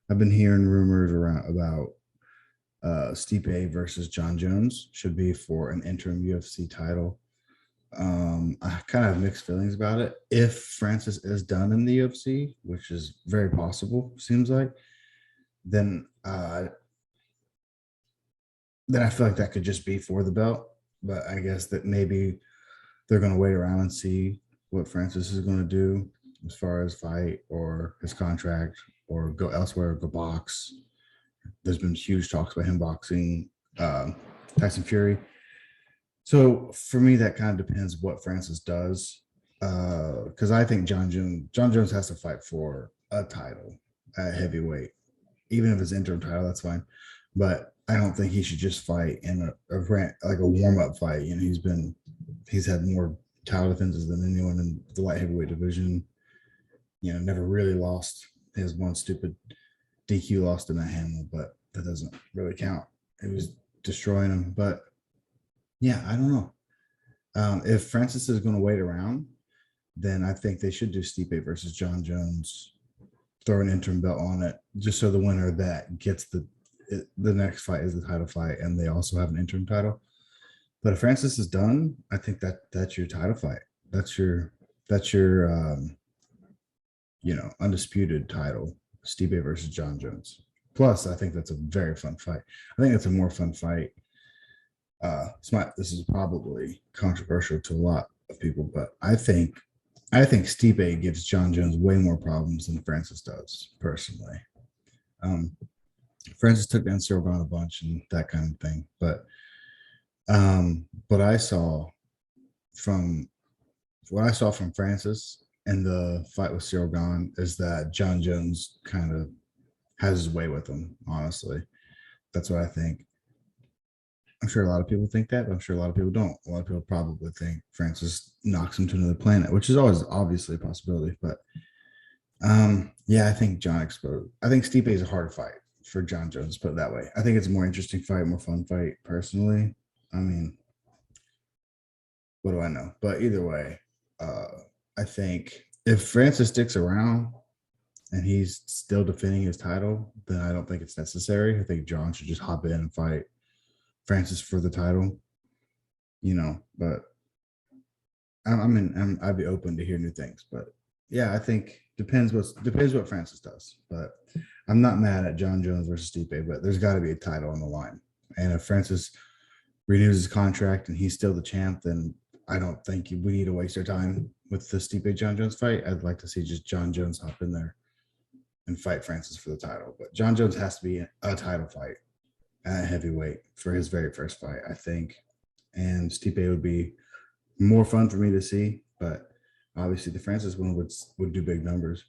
I've been hearing rumors around about Stipe versus John Jones should be for an interim UFC title. I kind of have mixed feelings about it. If Francis is done in the UFC, which is very possible, seems like, then then I feel like that could just be for the belt. But I guess that maybe they're going to wait around and see what Francis is going to do as far as fight or his contract or go elsewhere, go box. There's been huge talks about him boxing Tyson Fury. So for me, that kind of depends what Francis does. Because I think John Jones has to fight for a title at heavyweight, even if it's interim title, that's fine. But I don't think he should just fight in like a warm up fight. You know, he's had more title defenses than anyone in the light heavyweight division. You know, never really lost. His one stupid DQ loss to Matt Hamill, but that doesn't really count. It was destroying him. But yeah, I don't know. If Francis is going to wait around, then I think they should do Stipe versus John Jones, throw an interim belt on it, just so the winner of that gets the next fight is the title fight, and they also have an interim title. But if Francis is done, I think that's your title fight. That's your undisputed title, Stipe versus John Jones. Plus, I think that's a very fun fight. I think it's a more fun fight. This is probably controversial to a lot of people, but I think Stipe gives John Jones way more problems than Francis does, personally. Um, Francis took down Cyril Gane a bunch and that kind of thing, but what I saw from Francis and the fight with Cyril Gane is that John Jones kind of has his way with him. Honestly, that's what I think. I'm sure a lot of people think that, but I'm sure a lot of people don't. A lot of people probably think Francis knocks him to another planet, which is always obviously a possibility. But yeah, I think John exposed. I think Stipe is a hard fight for John Jones, put it that way. I think it's a more interesting fight, more fun fight, personally. I mean, what do I know? But either way, uh, I think if Francis sticks around and he's still defending his title, then I don't think it's necessary. I think John should just hop in and fight Francis for the title, but I'd be open to hear new things. But yeah, I think depends what Francis does. But I'm not mad at John Jones versus Stipe, but there's got to be a title on the line. And if Francis renews his contract and he's still the champ, then I don't think we need to waste our time with the Stipe John Jones fight. I'd like to see just John Jones hop in there and fight Francis for the title. But John Jones has to be a title fight at heavyweight for his very first fight, I think. And Stipe would be more fun for me to see, but obviously the Francis one would do big numbers.